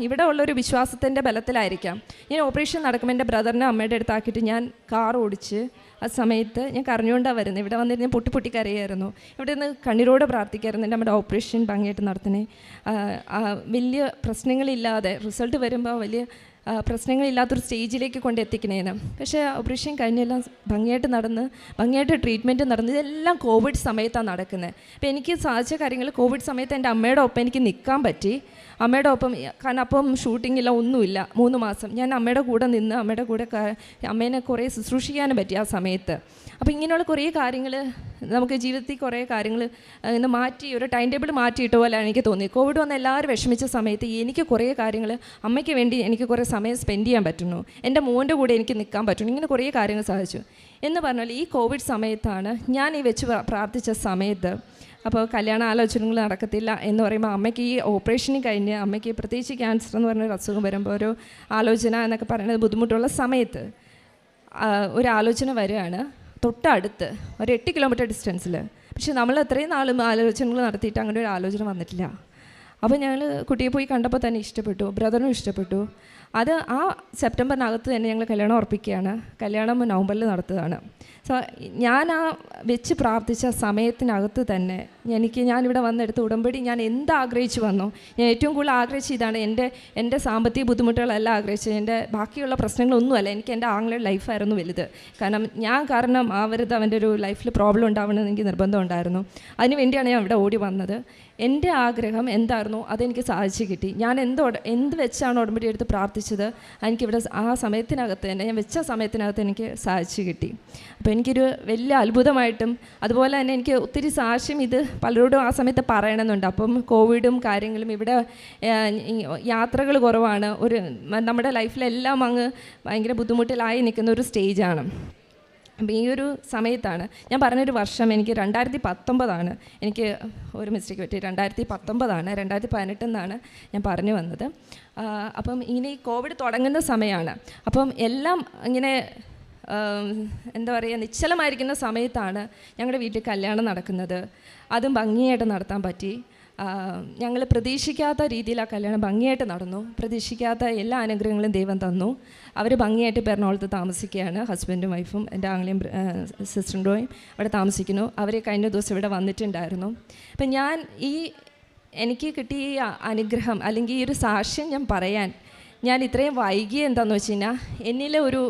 ഇവിടെ ഉള്ളൊരു വിശ്വാസത്തിൻ്റെ ബലത്തിലായിരിക്കാം, ഞാൻ ഓപ്പറേഷൻ നടക്കുമ്പോൾ എൻ്റെ ബ്രദറിനെ അമ്മയുടെ അടുത്താക്കിയിട്ട് ഞാൻ കാർ ഓടിച്ച് ആ സമയത്ത് ഞാൻ കരഞ്ഞുകൊണ്ടാണ് വരുന്നത്. ഇവിടെ വന്നിട്ട് ഞാൻ പൊട്ടി കരയായിരുന്നു. ഇവിടെ നിന്ന് കണ്ണീരോടെ പ്രാർത്ഥിക്കായിരുന്നു എൻ്റെ അമ്മയുടെ ഓപ്പറേഷൻ ഭംഗിയായിട്ട് നടത്തണേ, വലിയ പ്രശ്നങ്ങളില്ലാതെ റിസൾട്ട് വരുമ്പോൾ വലിയ പ്രശ്നങ്ങളില്ലാത്തൊരു സ്റ്റേജിലേക്ക് കൊണ്ടെത്തിക്കണേന്ന്. പക്ഷേ ഓപ്പറേഷൻ കഴിഞ്ഞെല്ലാം ഭംഗിയായിട്ട് നടന്ന്, ഭംഗിയായിട്ട് ട്രീറ്റ്മെൻറ്റ് നടന്ന്, ഇതെല്ലാം കോവിഡ് സമയത്താണ് നടക്കുന്നത്. അപ്പോൾ എനിക്ക് സാധിച്ച കാര്യങ്ങൾ കോവിഡ് സമയത്ത് എൻ്റെ അമ്മയുടെ ഒപ്പം എനിക്ക് നിൽക്കാൻ പറ്റി. അമ്മയുടെ ഒപ്പം, കാരണം അപ്പം ഷൂട്ടിങ്ങില്ല, ഒന്നുമില്ല, 3 മാസം ഞാൻ അമ്മയുടെ കൂടെ നിന്ന് അമ്മയുടെ കൂടെ അമ്മേനെ കുറേ ശുശ്രൂഷിക്കാനും പറ്റി ആ സമയത്ത്. അപ്പോൾ ഇങ്ങനെയുള്ള കുറേ കാര്യങ്ങൾ നമുക്ക് ജീവിതത്തിൽ കുറേ കാര്യങ്ങൾ ഇന്ന് മാറ്റി, ഒരു ടൈം ടേബിൾ മാറ്റിയിട്ട പോലെയാണ് എനിക്ക് തോന്നി. കോവിഡ് വന്ന് എല്ലാവരും വിഷമിച്ച സമയത്ത് എനിക്ക് കുറേ കാര്യങ്ങൾ അമ്മയ്ക്ക് വേണ്ടി എനിക്ക് കുറേ സമയം സ്പെൻഡ് ചെയ്യാൻ പറ്റുന്നു, എൻ്റെ മോൻ്റെ കൂടെ എനിക്ക് നിൽക്കാൻ പറ്റുന്നു, ഇങ്ങനെ കുറേ കാര്യങ്ങൾ സാധിച്ചു. എന്ന് പറഞ്ഞാൽ ഈ കോവിഡ് സമയത്താണ് ഞാൻ ഈ വെച്ച് പ്രാർത്ഥിച്ച സമയത്ത്. അപ്പോൾ കല്യാണ ആലോചനകൾ നടക്കത്തില്ല എന്ന് പറയുമ്പോൾ അമ്മയ്ക്ക് ഈ ഓപ്പറേഷന് കഴിഞ്ഞ് അമ്മയ്ക്ക് പ്രത്യേകിച്ച് ക്യാൻസർ എന്ന് പറഞ്ഞൊരു അസുഖം വരുമ്പോൾ ഒരു ആലോചന എന്നൊക്കെ പറയുന്നത് ബുദ്ധിമുട്ടുള്ള സമയത്ത് ഒരു ആലോചന വരികയാണ് തൊട്ടടുത്ത്, ഒരു 8 കിലോമീറ്റർ ഡിസ്റ്റൻസിൽ. പക്ഷെ നമ്മൾ എത്രയും നാളും ആലോചനകൾ നടത്തിയിട്ട് അങ്ങനെ ഒരു ആലോചന വന്നിട്ടില്ല. അപ്പോൾ ഞങ്ങൾ കുട്ടിയെ പോയി കണ്ടപ്പോൾ തന്നെ ഇഷ്ടപ്പെട്ടു, ബ്രദറിനും ഇഷ്ടപ്പെട്ടു. അത് ആ സെപ്റ്റംബറിനകത്ത് തന്നെ ഞങ്ങൾ കല്യാണം ഉറപ്പിക്കുകയാണ്. കല്യാണം നവംബറിൽ നടത്തുകയാണ്. സോ ഞാൻ ആ വെച്ച് പ്രാർത്ഥിച്ച സമയത്തിനകത്ത് തന്നെ ഞാനിവിടെ വന്നെടുത്ത് ഉടമ്പടി ഞാൻ എന്താഗ്രഹിച്ചു വന്നോ, ഞാൻ ഏറ്റവും കൂടുതൽ ആഗ്രഹിച്ച ഇതാണ്. എൻ്റെ സാമ്പത്തിക ബുദ്ധിമുട്ടുകളല്ല ആഗ്രഹിച്ചത്, എൻ്റെ ബാക്കിയുള്ള പ്രശ്നങ്ങളൊന്നുമല്ല, എനിക്ക് എൻ്റെ ആങ്ങളുടെ ലൈഫായിരുന്നു വലുത്. കാരണം ആവരുത് അവൻ്റെ ഒരു ലൈഫിൽ പ്രോബ്ലം ഉണ്ടാവണമെന്ന് എനിക്ക് നിർബന്ധം ഉണ്ടായിരുന്നു. അതിന് വേണ്ടിയാണ് ഞാൻ ഇവിടെ ഓടി വന്നത്. എൻ്റെ ആഗ്രഹം എന്തായിരുന്നു അതെനിക്ക് സാധിച്ചു കിട്ടി. ഞാൻ എന്ത് വെച്ചാണ് ഉടമ്പടി എടുത്ത് പ്രാർത്ഥിച്ചത്, എനിക്കിവിടെ ആ സമയത്തിനകത്ത് തന്നെ, ഞാൻ വെച്ച സമയത്തിനകത്ത് എനിക്ക് സാധിച്ചു കിട്ടി. അപ്പോൾ എനിക്കൊരു വലിയ അത്ഭുതമായിട്ടും അതുപോലെ തന്നെ എനിക്ക് ഒത്തിരി സാക്ഷ്യം ഇത് പലരോടും ആ സമയത്ത് പറയണമെന്നുണ്ട്. അപ്പം കോവിഡും കാര്യങ്ങളും, ഇവിടെ യാത്രകൾ കുറവാണ്, നമ്മുടെ ലൈഫിലെല്ലാം അങ്ങ് ഭയങ്കര ബുദ്ധിമുട്ടിലായി നിൽക്കുന്ന ഒരു സ്റ്റേജാണ്. അപ്പം ഈ ഒരു സമയത്താണ് ഞാൻ പറഞ്ഞൊരു വർഷം എനിക്ക് 2019 എനിക്ക് ഒരു മിസ്റ്റേക്ക് പറ്റി, 2019 2018 എന്നാണ് ഞാൻ പറഞ്ഞു വന്നത്. അപ്പം ഇങ്ങനെ ഈ കോവിഡ് തുടങ്ങുന്ന സമയമാണ്. അപ്പം എല്ലാം ഇങ്ങനെ എന്താ പറയുക, നിശ്ചലമായിരിക്കുന്ന സമയത്താണ് ഞങ്ങളുടെ വീട്ടിൽ കല്യാണം നടക്കുന്നത്. അതും ഭംഗിയായിട്ട് നടത്താൻ പറ്റി. ഞങ്ങൾ പ്രതീക്ഷിക്കാത്ത രീതിയിൽ ആ കല്യാണം ഭംഗിയായിട്ട് നടന്നു. പ്രതീക്ഷിക്കാത്ത എല്ലാ അനുഗ്രഹങ്ങളും ദൈവം തന്നു. അവർ ഭംഗിയായിട്ട് എറണാകുളത്ത് താമസിക്കുകയാണ്, ഹസ്ബൻഡും വൈഫും, എൻ്റെ ആങ്ങളെയും സിസ്റ്ററിൻ്റെയും അവിടെ താമസിക്കുന്നു. അവർ കഴിഞ്ഞ ദിവസം ഇവിടെ വന്നിട്ടുണ്ടായിരുന്നു. അപ്പം എനിക്ക് കിട്ടിയ ഈ അനുഗ്രഹം അല്ലെങ്കിൽ ഈ ഒരു സാക്ഷ്യം ഞാൻ പറയാൻ ഞാൻ ഇത്രയും വൈകിയ എന്താണെന്ന് വെച്ച് കഴിഞ്ഞാൽ, എന്നിലെ ഒരു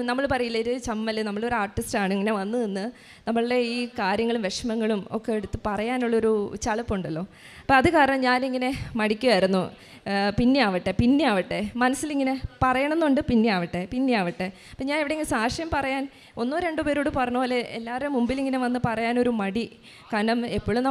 നമ്മൾ പറയില്ലേ, ഒരു ചമ്മൽ, നമ്മളൊരു ആർട്ടിസ്റ്റാണ്, ഇങ്ങനെ വന്ന് നിന്ന് നമ്മളുടെ ഈ കാര്യങ്ങളും വിഷമങ്ങളും ഒക്കെ എടുത്ത് പറയാനുള്ളൊരു ചളുപ്പുണ്ടല്ലോ. അപ്പോൾ അത് കാരണം ഞാനിങ്ങനെ മടിക്കുമായിരുന്നു. പിന്നെ ആവട്ടെ മനസ്സിലിങ്ങനെ പറയണമെന്നുണ്ട്, പിന്നെ ആവട്ടെ. അപ്പം ഞാൻ എവിടെയെങ്കിലും സാക്ഷ്യം പറയാൻ 1-2 പേരോട് പറഞ്ഞ പോലെ എല്ലാവരുടെ മുമ്പിൽ ഇങ്ങനെ വന്ന് പറയാനൊരു മടി. കാരണം എപ്പോഴും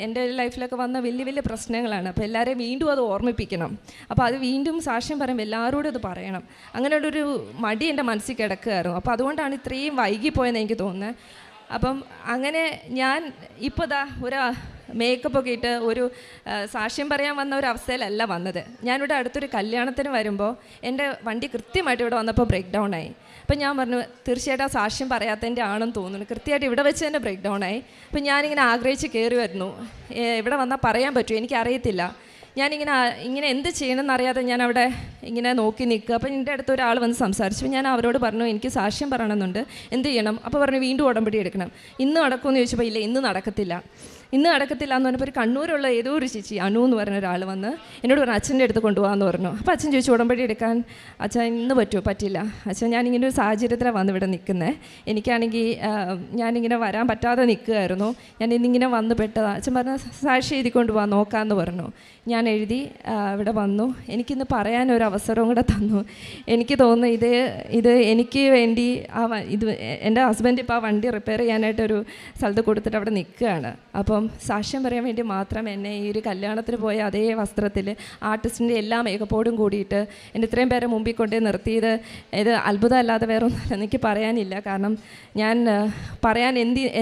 എൻ്റെ ലൈഫിലൊക്കെ വന്ന വലിയ പ്രശ്നങ്ങളാണ്. അപ്പോൾ എല്ലാവരെയും വീണ്ടും അത് ഓർമ്മിപ്പിക്കണം. അപ്പോൾ അത് വീണ്ടും സാക്ഷ്യം പറയുമ്പോൾ എല്ലാവരോടും അത് പറയണം. അങ്ങനെയുള്ളൊരു മടി എൻ്റെ മനസ്സിൽ കിടക്കുകയായിരുന്നു. അപ്പോൾ അതുകൊണ്ടാണ് ഇത്രയും വൈകിപ്പോയെന്ന് എനിക്ക് തോന്നുന്നത്. അപ്പം അങ്ങനെ ഞാൻ ഇപ്പോൾ ഒരു മേക്കപ്പൊക്കെ ഇട്ട് ഒരു സാക്ഷ്യം പറയാൻ വന്ന ഒരു അവസ്ഥയിലല്ല വന്നത്. ഞാനിവിടെ അടുത്തൊരു കല്യാണത്തിന് വരുമ്പോൾ എൻ്റെ വണ്ടി കൃത്യമായിട്ട് ഇവിടെ വന്നപ്പോൾ ബ്രേക്ക് ഡൗൺ ആയി. അപ്പം ഞാൻ പറഞ്ഞു, തീർച്ചയായിട്ടും ആ സാക്ഷ്യം പറയാത്തതിൻ്റെ ആണെന്ന് തോന്നുന്നു, കൃത്യമായിട്ട് ഇവിടെ വെച്ച് തന്നെ ബ്രേക്ക് ഡൗൺ ആയി. അപ്പം ഞാനിങ്ങനെ ആഗ്രഹിച്ച് കയറി വരുന്നു, ഇവിടെ വന്നാൽ പറയാൻ പറ്റുമോ എനിക്കറിയത്തില്ല. ഇങ്ങനെ എന്ത് ചെയ്യണമെന്ന് അറിയാതെ ഞാൻ അവിടെ ഇങ്ങനെ നോക്കി നിൽക്കുക. അപ്പോൾ എൻ്റെ അടുത്ത് ഒരാൾ വന്ന് സംസാരിച്ചു. ഞാൻ അവരോട് പറഞ്ഞു എനിക്ക് സാക്ഷ്യം പറയണമെന്നുണ്ട്, എന്ത് ചെയ്യണം? അപ്പോൾ പറഞ്ഞു വീണ്ടും ഉടമ്പടി എടുക്കണം. ഇന്ന് നടക്കുമെന്ന് ചോദിച്ചപ്പോൾ ഇല്ല, ഇന്ന് നടക്കത്തില്ല എന്ന് പറഞ്ഞപ്പോൾ ഒരു കണ്ണൂരുള്ള ഏതോ ഒരു ചേച്ചി അനു എന്ന് പറഞ്ഞ ഒരാൾ വന്ന് എന്നോട് പറഞ്ഞു അച്ഛൻ്റെ അടുത്ത് കൊണ്ടുപോകാമെന്ന് പറഞ്ഞു. അപ്പോൾ അച്ഛൻ ചോദിച്ചു ഉടമ്പടി എടുക്കാൻ അച്ഛൻ ഇന്ന് പറ്റുമോ? പറ്റില്ല അച്ഛൻ, ഞാനിങ്ങനെ ഒരു സാഹചര്യത്തിലാണ് വന്ന് ഇവിടെ നിൽക്കുന്നത്. എനിക്കാണെങ്കിൽ ഞാനിങ്ങനെ വരാൻ പറ്റാതെ നിൽക്കുകയായിരുന്നു, ഞാൻ ഇന്നിങ്ങനെ വന്ന് പെട്ടതാണ്. അച്ഛൻ പറഞ്ഞ സാക്ഷി എഴുതി കൊണ്ടുപോകാൻ നോക്കാമെന്ന് പറഞ്ഞു. ഞാൻ എഴുതി ഇവിടെ വന്നു. എനിക്കിന്ന് പറയാൻ ഒരു അവസരവും കൂടെ തന്നു. എനിക്ക് തോന്നുന്നു ഇത് എനിക്ക് വേണ്ടി ഇത് എൻ്റെ ഹസ്ബൻഡ് ഇപ്പോൾ ആ വണ്ടി റിപ്പയർ ചെയ്യാനായിട്ടൊരു സ്ഥലത്ത് കൊടുത്തിട്ട് അവിടെ നിൽക്കുകയാണ്. അപ്പം സാക്ഷ്യം പറയാൻ വേണ്ടി മാത്രം എന്നെ ഈ ഒരു കല്യാണത്തിന് പോയ അതേ വസ്ത്രത്തിൽ ആർട്ടിസ്റ്റിൻ്റെ എല്ലാ മേക്കപ്പോടും കൂടിയിട്ട് എന്നെ ഇത്രയും പേരെ മുമ്പിൽ കൊണ്ടേ നിർത്തിയത് ഇത് അത്ഭുതമല്ലാതെ വേറെ ഒന്നുമല്ല, എനിക്ക് പറയാനില്ല. കാരണം ഞാൻ പറയാൻ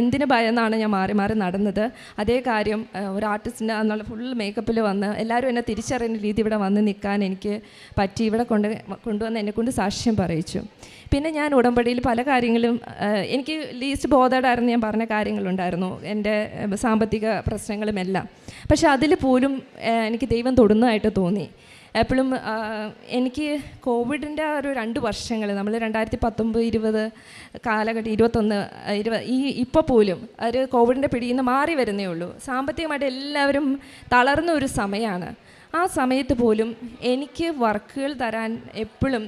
എന്തിന് ഭയന്നാണ് ഞാൻ മാറി മാറി നടന്നത്. അതേ കാര്യം ഒരു ആർട്ടിസ്റ്റിൻ്റെ എന്നുള്ള ഫുൾ മേക്കപ്പിൽ വന്ന് എല്ലാവരും എന്നെ തിരിച്ചറിയുന്ന രീതി ഇവിടെ വന്ന് നിൽക്കാൻ എനിക്ക് പറ്റി. ഇവിടെ കൊണ്ടുവന്ന് എന്നെക്കൊണ്ട് സാക്ഷ്യം പറയിച്ചു. പിന്നെ ഞാൻ ഉടമ്പടിയിൽ പല കാര്യങ്ങളും എനിക്ക് ലീസ്റ്റ് ബോധേഡായിരുന്നു ഞാൻ പറഞ്ഞ കാര്യങ്ങളുണ്ടായിരുന്നു, എൻ്റെ സാമ്പത്തിക പ്രശ്നങ്ങളുമെല്ലാം. പക്ഷെ അതിൽ പോലും എനിക്ക് ദൈവം തൊടുന്നതായിട്ട് തോന്നി. എപ്പോഴും എനിക്ക് കോവിഡിൻ്റെ ഒരു 2 വർഷങ്ങൾ നമ്മൾ 2019, 20 കാലഘട്ടം 21, ഇപ്പോൾ പോലും ഒരു കോവിഡിൻ്റെ പിടിയിൽ നിന്ന് മാറി വരുന്നേ ഉള്ളൂ. സാമ്പത്തികമായിട്ട് എല്ലാവരും തളർന്ന ഒരു സമയമാണ്. ആ സമയത്ത് പോലും എനിക്ക് വർക്കുകൾ തരാൻ എപ്പോഴും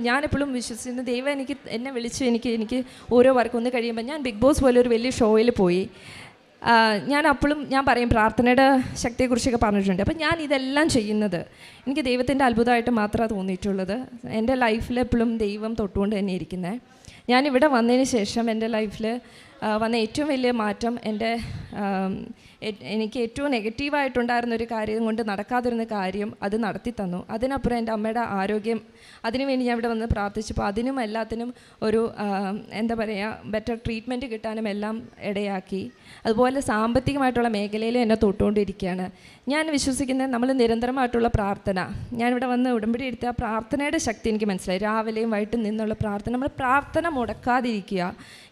ഞാനെപ്പോഴും വിശ്വസിക്കുന്ന ദൈവം എന്നെ വിളിച്ച് എനിക്ക് ഓരോ വർക്ക് ഒന്ന് കഴിയുമ്പോൾ ഞാൻ ബിഗ് ബോസ് പോലെ ഒരു വലിയ ഷോയിൽ പോയി. ഞാൻ പറയും പ്രാർത്ഥനയുടെ ശക്തിയെക്കുറിച്ചൊക്കെ പറഞ്ഞിട്ടുണ്ട്. അപ്പം ഞാൻ ഇതെല്ലാം ചെയ്യുന്നത് എനിക്ക് ദൈവത്തിൻ്റെ അത്ഭുതമായിട്ട് മാത്രമാണ് തോന്നിയിട്ടുള്ളത്. എൻ്റെ ലൈഫിൽ എപ്പോഴും ദൈവം തൊട്ടുകൊണ്ട് തന്നെ ഇരിക്കുന്നത്. ഞാനിവിടെ വന്നതിന് ശേഷം എൻ്റെ ലൈഫിൽ വന്ന ഏറ്റവും വലിയ മാറ്റം എനിക്ക് ഏറ്റവും നെഗറ്റീവായിട്ടുണ്ടായിരുന്നൊരു കാര്യം കൊണ്ട് നടക്കാതിരുന്ന കാര്യം അത് നടത്തി തന്നു. അതിനപ്പുറം എൻ്റെ അമ്മയുടെ ആരോഗ്യം, അതിനുവേണ്ടി ഞാൻ ഇവിടെ വന്ന് പ്രാർത്ഥിച്ചപ്പോൾ അതിനും എല്ലാത്തിനും ഒരു ബെറ്റർ ട്രീറ്റ്മെൻറ്റ് കിട്ടാനും എല്ലാം ഇടയാക്കി. അതുപോലെ സാമ്പത്തികമായിട്ടുള്ള മേഖലയിൽ എന്നെ തൊട്ടുകൊണ്ടിരിക്കുകയാണ്. ഞാൻ വിശ്വസിക്കുന്നത് നമ്മൾ നിരന്തരമായിട്ടുള്ള പ്രാർത്ഥന, ഞാനിവിടെ വന്ന് ഉടമ്പടി എടുത്ത പ്രാർത്ഥനയുടെ ശക്തി എനിക്ക് മനസ്സിലായി. രാവിലെയും വൈകിട്ടും നിന്നുള്ള പ്രാർത്ഥന, നമ്മൾ പ്രാർത്ഥന മുടക്കാതിരിക്കുക.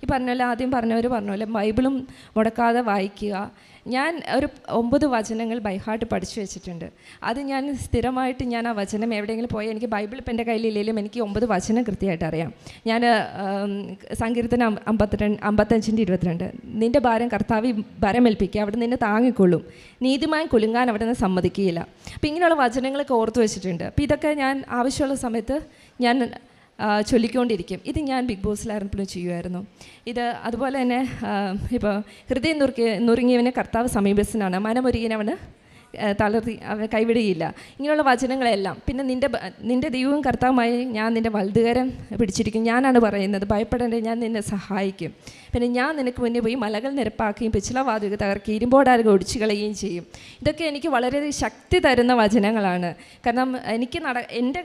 ഈ ആദ്യം പറഞ്ഞവർ പറഞ്ഞ പോലെ ബൈബിളും മുടക്കാതെ വായിക്കുക. ഞാൻ ഒരു 9 വചനങ്ങൾ ബൈഹാർട്ട് പഠിച്ചു വെച്ചിട്ടുണ്ട്. അത് ഞാൻ സ്ഥിരമായിട്ട് ആ വചനം എവിടെയെങ്കിലും പോയാൽ എനിക്ക് ബൈബിൾ ഇപ്പം എൻ്റെ കയ്യിലില്ലെങ്കിലും എനിക്ക് 9 വചനം കൃത്യമായിട്ട് അറിയാം. ഞാൻ സങ്കീർത്തനം 55:22 നിൻ്റെ ഭാരം കർത്താവ് ഭരമേൽപ്പിക്കുക, അവിടെ നിന്നെ താങ്ങിക്കൊള്ളും, നീതിമാൻ കുലുങ്ങാൻ അവിടെ നിന്ന് സമ്മതിക്കുകയില്ല. അപ്പം ഇങ്ങനെയുള്ള വചനങ്ങളൊക്കെ ഓർത്തു വെച്ചിട്ടുണ്ട്. അപ്പം ഇതൊക്കെ ഞാൻ ആവശ്യമുള്ള സമയത്ത് ഞാൻ ചൊല്ലിക്കൊണ്ടിരിക്കും. ഇത് ഞാൻ ബിഗ് ബോസിലായിരുന്നപ്പോഴും ചെയ്യുമായിരുന്നു. അതുപോലെ തന്നെ ഇപ്പോൾ ഹൃദയം നുറുങ്ങിയവനെ കർത്താവ് സമീപസ്ഥനാണ്, മനമൊരുങ്ങിയവന് അവനെ കൈവിടുകയില്ല. ഇങ്ങനെയുള്ള വചനങ്ങളെല്ലാം. പിന്നെ നിൻ്റെ ദൈവവും കർത്താവുമായി ഞാൻ നിൻ്റെ വലതുകരം പിടിച്ചിരിക്കും, ഞാനാണ് പറയുന്നത്, ഭയപ്പെടേണ്ട, ഞാൻ നിന്നെ സഹായിക്കും. പിന്നെ ഞാൻ നിനക്ക് മുന്നേ പോയി മലകൾ നിരപ്പാക്കുകയും പിച്ചിളവാതിൽ തകർക്കുകയും ഇരുമ്പോടാരുകൾ ഒടിച്ചു കളയുകയും ചെയ്യും. ഇതൊക്കെ എനിക്ക് വളരെയധികം ശക്തി തരുന്ന വചനങ്ങളാണ്. കാരണം എനിക്ക് എൻ്റെ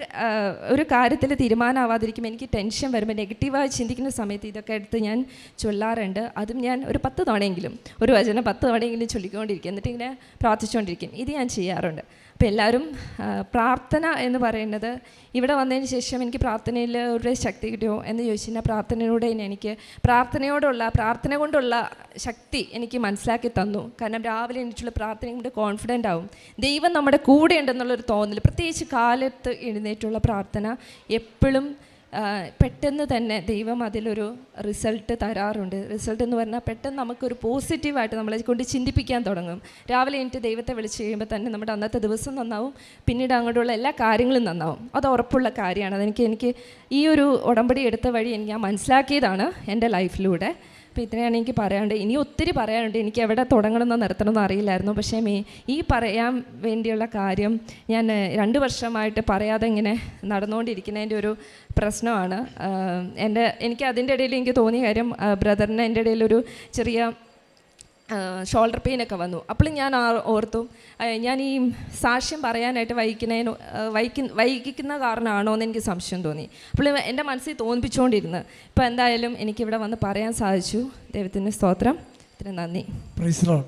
ഒരു കാര്യത്തിൽ തീരുമാനമാവാതിരിക്കുമ്പോൾ എനിക്ക് ടെൻഷൻ വരുമ്പോൾ നെഗറ്റീവായി ചിന്തിക്കുന്ന സമയത്ത് ഇതൊക്കെ എടുത്ത് ഞാൻ ചൊല്ലാറുണ്ട്. അതും ഞാൻ ഒരു 10 തവണയെങ്കിലും ഒരു വചനം 10 തവണയെങ്കിലും ചൊല്ലിക്കൊണ്ടിരിക്കും. എന്നിട്ട് ഇങ്ങനെ പ്രാർത്ഥിച്ചുകൊണ്ടിരിക്കും. ഇത് ഞാൻ ചെയ്യാറുണ്ട്. അപ്പോൾ എല്ലാവരും പ്രാർത്ഥന എന്ന് പറയുന്നത്, ഇവിടെ വന്നതിന് ശേഷം എനിക്ക് പ്രാർത്ഥനയിൽ ഒരു ശക്തി കിട്ടിയോ എന്ന് ചോദിച്ചു കഴിഞ്ഞാൽ പ്രാർത്ഥനയിലൂടെ എനിക്ക് പ്രാർത്ഥന കൊണ്ടുള്ള ശക്തി എനിക്ക് മനസ്സിലാക്കി തന്നു. കാരണം രാവിലെ എണീറ്റുള്ള പ്രാർത്ഥന കൊണ്ട് കോൺഫിഡൻ്റ് ആവും, ദൈവം നമ്മുടെ കൂടെ ഉണ്ടെന്നുള്ളൊരു തോന്നൽ. പ്രത്യേകിച്ച് കാലത്ത് എഴുന്നേറ്റുള്ള പ്രാർത്ഥന എപ്പോഴും പെട്ടെന്ന് തന്നെ ദൈവം അതിലൊരു റിസൾട്ട് തരാറുണ്ട്. റിസൾട്ട് എന്ന് പറഞ്ഞാൽ പെട്ടെന്ന് നമുക്കൊരു പോസിറ്റീവായിട്ട് നമ്മളെ കൊണ്ട് ചിന്തിപ്പിക്കാൻ തുടങ്ങും. രാവിലെ എനിക്ക് ദൈവത്തെ വിളിച്ച് കഴിയുമ്പോൾ തന്നെ നമ്മുടെ അന്നത്തെ ദിവസം നന്നാവും, പിന്നീട് അങ്ങോട്ടുള്ള എല്ലാ കാര്യങ്ങളും നന്നാവും. അത് ഉറപ്പുള്ള കാര്യമാണ്. എനിക്ക് ഈ ഒരു ഉടമ്പടി എടുത്ത വഴി ഞാൻ മനസ്സിലാക്കിയതാണ് എൻ്റെ ലൈഫിലൂടെ. അപ്പോൾ ഇത്രയാണ് എനിക്ക് പറയാനുണ്ട്. ഇനി ഒത്തിരി പറയാനുണ്ട്. എനിക്ക് എവിടെ തുടങ്ങണമെന്നോ നിർത്തണമെന്നോ അറിയില്ലായിരുന്നു. പക്ഷേ ഈ പറയാൻ വേണ്ടിയുള്ള കാര്യം ഞാൻ 2 വർഷമായിട്ട് പറയാതെ ഇങ്ങനെ നടന്നുകൊണ്ടിരിക്കുന്നതിൻ്റെ ഒരു പ്രശ്നമാണ്. എനിക്ക് അതിൻ്റെ ഇടയിൽ എനിക്ക് തോന്നിയ കാര്യം, ബ്രദറിന് എൻ്റെ ഇടയിലൊരു ചെറിയ ഷോൾഡർ പെയിനൊക്കെ വന്നു. അപ്പോൾ ഞാൻ ഓർത്തു, ഞാൻ ഈ സാക്ഷ്യം പറയാനായിട്ട് വൈകിക്കുന്ന കാരണമാണോ എന്ന് എനിക്ക് സംശയം തോന്നി. അപ്പോൾ എൻ്റെ മനസ്സിൽ തോന്നിപ്പിച്ചുകൊണ്ടിരുന്നു. ഇപ്പോൾ എന്തായാലും എനിക്കിവിടെ വന്ന് പറയാൻ സാധിച്ചു. ദൈവത്തിന് സ്തോത്രം, ഇത്ര നന്ദി. Praise Lord.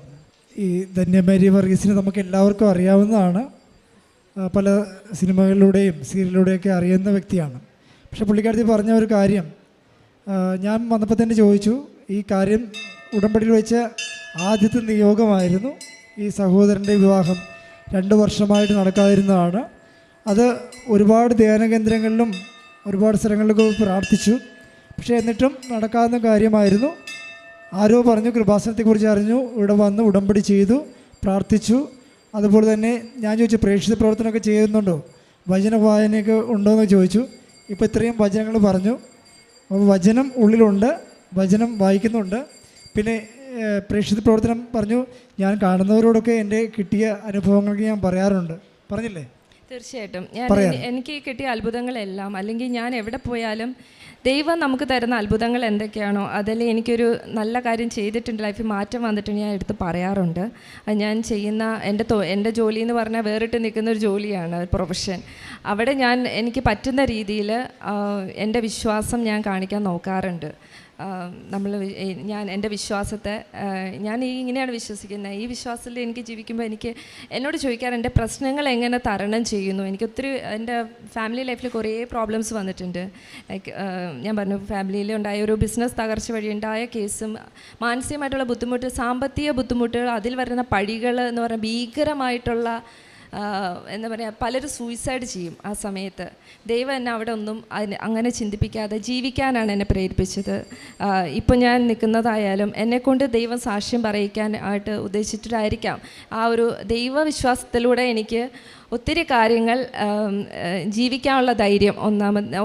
ഈ ധന്യമേരി വർഗീസിനെ നമുക്ക് എല്ലാവർക്കും അറിയാവുന്നതാണ്. പല സിനിമകളിലൂടെയും സീരിയലിലൂടെയൊക്കെ അറിയുന്ന വ്യക്തിയാണ്. പക്ഷേ പുള്ളിക്കാരത്തി പറഞ്ഞ ഒരു കാര്യം ഞാൻ വന്നപ്പോൾ തന്നെ ചോദിച്ചു. ഈ കാര്യം ഉടമ്പടിയിൽ വെച്ച് ആദ്യത്തെ നിയോഗമായിരുന്നു ഈ സഹോദരൻ്റെ വിവാഹം 2 വർഷമായിട്ട് നടക്കാതിരുന്നതാണ്. അത് ഒരുപാട് ധ്യാന കേന്ദ്രങ്ങളിലും ഒരുപാട് സ്ഥലങ്ങളിലൊക്കെ പ്രാർത്ഥിച്ചു. പക്ഷേ എന്നിട്ടും നടക്കാവുന്ന കാര്യമായിരുന്നു. ആരോ പറഞ്ഞു, കൃപാസനത്തെക്കുറിച്ച് അറിഞ്ഞു, ഇവിടെ വന്ന് ഉടമ്പടി ചെയ്തു, പ്രാർത്ഥിച്ചു. അതുപോലെ തന്നെ ഞാൻ ചോദിച്ചു, പ്രേക്ഷിത പ്രവർത്തനമൊക്കെ ചെയ്യുന്നുണ്ടോ, വചന വായനയൊക്കെ ഉണ്ടോ എന്ന് ചോദിച്ചു. ഇപ്പോൾ ഇത്രയും വചനങ്ങൾ പറഞ്ഞു. അപ്പോൾ വചനം ഉള്ളിലുണ്ട്, വചനം വായിക്കുന്നുണ്ട്. പിന്നെ പ്രേക്ഷിത പ്രവർത്തനം പറഞ്ഞു, ഞാൻ കാണുന്നവരോടൊക്കെ എൻ്റെ കിട്ടിയ അനുഭവങ്ങൾക്ക് ഞാൻ പറയാറുണ്ട്. പറഞ്ഞില്ലേ? തീർച്ചയായിട്ടും. എനിക്ക് കിട്ടിയ അത്ഭുതങ്ങളെല്ലാം, അല്ലെങ്കിൽ ഞാൻ എവിടെ പോയാലും ദൈവം നമുക്ക് തരുന്ന അത്ഭുതങ്ങൾ എന്തൊക്കെയാണോ അതിൽ എനിക്കൊരു നല്ല കാര്യം ചെയ്തിട്ടുണ്ട്, ലൈഫിൽ മാറ്റം വന്നിട്ടുണ്ട്, ഞാൻ എടുത്ത് പറയാറുണ്ട്. അത് ഞാൻ ചെയ്യുന്ന എൻ്റെ ജോലി എന്ന് പറഞ്ഞാൽ വേറിട്ട് നിൽക്കുന്ന ഒരു ജോലിയാണ്, പ്രൊഫഷൻ. അവിടെ എനിക്ക് പറ്റുന്ന രീതിയിൽ എൻ്റെ വിശ്വാസം ഞാൻ കാണിക്കാൻ നോക്കാറുണ്ട്. ഞാൻ എൻ്റെ വിശ്വാസത്തെ ഞാൻ ഇങ്ങനെയാണ് വിശ്വസിക്കുന്നത്. ഈ വിശ്വാസത്തിൽ എനിക്ക് ജീവിക്കുമ്പോൾ എന്നോട് ചോദിക്കാറ് എൻ്റെ പ്രശ്നങ്ങൾ എങ്ങനെ തരണം ചെയ്യുന്നു. എനിക്ക് ഒത്തിരി എൻ്റെ ഫാമിലി ലൈഫിൽ കുറേ പ്രോബ്ലംസ് വന്നിട്ടുണ്ട്. ലൈക്ക് ഞാൻ പറഞ്ഞു, ഫാമിലിയിൽ ഉണ്ടായ ഒരു ബിസിനസ് തകർച്ച വഴി ഉണ്ടായ കേസും, മാനസികമായിട്ടുള്ള ബുദ്ധിമുട്ട്, സാമ്പത്തിക ബുദ്ധിമുട്ടുകൾ, അതിൽ വരുന്ന പഴികൾ എന്ന് പറഞ്ഞാൽ ഭീകരമായിട്ടുള്ള എന്താ പറയുക, പലരും സൂയിസൈഡ് ചെയ്യും. ആ സമയത്ത് ദൈവം എന്നെ അവിടെ ഒന്നും അങ്ങനെ ചിന്തിപ്പിക്കാതെ ജീവിക്കാനാണ് എന്നെ പ്രേരിപ്പിച്ചത്. ഇപ്പം ഞാൻ നിൽക്കുന്നതായാലും എന്നെക്കൊണ്ട് ദൈവം സാക്ഷ്യം പറയിക്കാനായിട്ട് ഉദ്ദേശിച്ചിട്ടായിരിക്കാം. ആ ഒരു ദൈവവിശ്വാസത്തിലൂടെ എനിക്ക് ഒത്തിരി കാര്യങ്ങൾ ജീവിക്കാനുള്ള ധൈര്യം,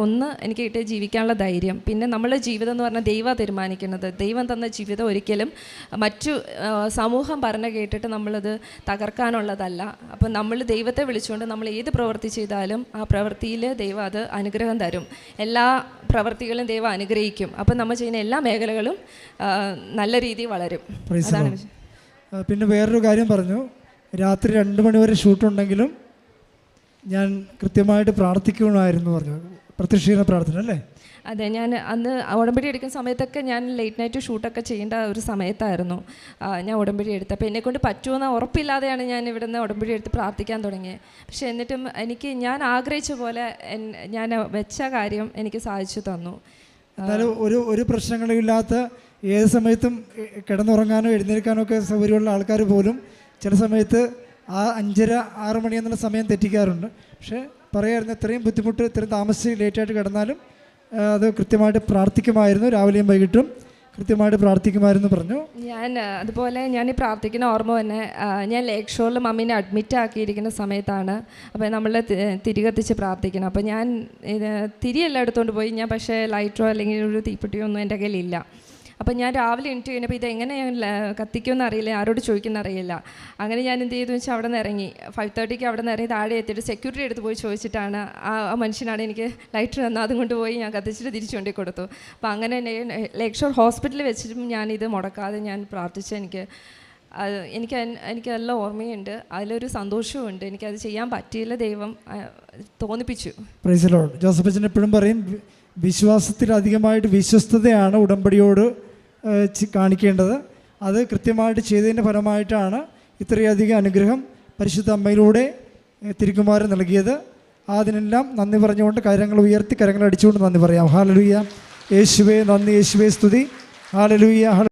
ഒന്ന് എനിക്ക് കിട്ടിയ ജീവിക്കാനുള്ള ധൈര്യം. പിന്നെ നമ്മളുടെ ജീവിതം എന്ന് പറഞ്ഞാൽ ദൈവം തീരുമാനിക്കുന്നത്. ദൈവം തന്ന ജീവിതം ഒരിക്കലും മറ്റു സമൂഹം പറഞ്ഞ് കേട്ടിട്ട് നമ്മളത് തകർക്കാനുള്ളതല്ല. അപ്പം നമ്മൾ ദൈവത്തെ വിളിച്ചുകൊണ്ട് നമ്മൾ ഏത് പ്രവൃത്തി ചെയ്താലും ആ പ്രവൃത്തിയിൽ ദൈവം അത് അനുഗ്രഹം തരും. എല്ലാ പ്രവൃത്തികളും ദൈവം അനുഗ്രഹിക്കും. അപ്പം നമ്മൾ ചെയ്യുന്ന എല്ലാ മേഖലകളും നല്ല രീതിയിൽ വളരും. അതാണ്. പിന്നെ വേറൊരു കാര്യം പറഞ്ഞു, രാത്രി 2 മണി വരെ ഷൂട്ടുണ്ടെങ്കിലും ഞാൻ കൃത്യമായിട്ട് പ്രാർത്ഥിക്കണമായിരുന്നു പറഞ്ഞു. പ്രത്യക്ഷീകരണ പ്രാർത്ഥന അല്ലേ? അതെ, ഞാൻ അന്ന് ഉടമ്പടി എടുക്കുന്ന സമയത്തൊക്കെ ഞാൻ ലേറ്റ് നൈറ്റ് ഷൂട്ടൊക്കെ ചെയ്യേണ്ട ഒരു സമയത്തായിരുന്നു ഞാൻ ഉടമ്പടി എടുത്തത്. അപ്പോൾ എന്നെക്കൊണ്ട് പറ്റുമെന്ന് ഉറപ്പില്ലാതെയാണ് ഞാൻ ഇവിടെ നിന്ന് ഉടമ്പടി എടുത്ത് പ്രാർത്ഥിക്കാൻ തുടങ്ങിയത്. പക്ഷേ എന്നിട്ടും ഞാൻ ആഗ്രഹിച്ച പോലെ ഞാൻ വെച്ച കാര്യം എനിക്ക് സാധിച്ചു തന്നു. എന്നാലും ഒരു പ്രശ്നങ്ങളും ഇല്ലാത്ത, ഏത് സമയത്തും കിടന്നുറങ്ങാനോ എഴുന്നേൽക്കാനോ ഒക്കെ സൗകര്യമുള്ള ആൾക്കാർ പോലും ചില സമയത്ത് ആ 5:30-6 മണി എന്നുള്ള സമയം തെറ്റിക്കാറുണ്ട്. പക്ഷേ പറയായിരുന്നു, ഇത്രയും ബുദ്ധിമുട്ട്, ഇത്രയും താമസിച്ച് ലേറ്റായിട്ട് കിടന്നാലും അത് കൃത്യമായിട്ട് പ്രാർത്ഥിക്കുമായിരുന്നു, രാവിലെയും വൈകിട്ടും കൃത്യമായിട്ട് പ്രാർത്ഥിക്കുമായിരുന്നു പറഞ്ഞു. അതുപോലെ ഞാൻ ഈ പ്രാർത്ഥിക്കുന്ന ഓർമ്മ തന്നെ, ഞാൻ ലേക്ക് ഷോറിൽ മമ്മീനെ അഡ്മിറ്റ് ആക്കിയിരിക്കുന്ന സമയത്താണ്. അപ്പോൾ നമ്മൾ തിരികത്തിച്ച് പ്രാർത്ഥിക്കണം. അപ്പോൾ ഞാൻ തിരിയെല്ലാം എടുത്തുകൊണ്ട് പോയി. ഞാൻ പക്ഷേ ലൈറ്ററോ അല്ലെങ്കിൽ ഒരു തീപ്പെട്ടിയോ ഒന്നും എൻ്റെ കയ്യിലില്ല. അപ്പം ഞാൻ രാവിലെ എണീറ്റ് കഴിഞ്ഞപ്പോൾ ഇതെങ്ങനെ ഞാൻ കത്തിക്കുമെന്ന് അറിയില്ല, ആരോട് ചോദിക്കുന്ന അറിയില്ല. അങ്ങനെ ഞാൻ എന്ത് ചെയ്തു വെച്ചാൽ അവിടെ നിന്ന് ഇറങ്ങി 5:30 അവിടെ നിന്ന് ഇറങ്ങി താഴെ എത്തിയിട്ട് സെക്യൂരിറ്റി അടുത്ത് പോയി ചോദിച്ചിട്ടാണ് ആ മനുഷ്യനാണ് എനിക്ക് ലൈറ്റർ തന്നത്. അതും കൊണ്ട് പോയി ഞാൻ കത്തിച്ചിട്ട് തിരിച്ചു കൊണ്ടു കൊടുത്തു. അപ്പോൾ അങ്ങനെ ലേക്ക് ഷോർ ഹോസ്പിറ്റലിൽ വെച്ചിട്ടും ഞാനിത് മുടക്കാതെ ഞാൻ പ്രാർത്ഥിച്ച് എനിക്കെല്ലാം ഓർമ്മയുണ്ട്. അതിലൊരു സന്തോഷവുമുണ്ട്. എനിക്കത് ചെയ്യാൻ പറ്റിയില്ല, ദൈവം തോന്നിപ്പിച്ചു. Praise the Lord. ജോസഫ് അച്ഛൻ എപ്പോഴും പറയും, വിശ്വാസത്തിലധികമായിട്ട് വിശ്വസ്തതയാണ് ഉടമ്പടിയോട് കാണിക്കേണ്ടത്. അത് കൃത്യമായിട്ട് ചെയ്തതിൻ്റെ ഫലമായിട്ടാണ് ഇത്രയധികം അനുഗ്രഹം പരിശുദ്ധ അമ്മയിലൂടെ തിരുക്കുമാരൻ നൽകിയത്. അതിനെല്ലാം നന്ദി പറഞ്ഞുകൊണ്ട് കരങ്ങൾ ഉയർത്തി കരങ്ങൾ അടിച്ചുകൊണ്ട് നന്ദി പറയാം. ഹല്ലേലൂയ, യേശുവേ നന്ദി, യേശുവേ സ്തുതി. ഹല്ലേലൂയ.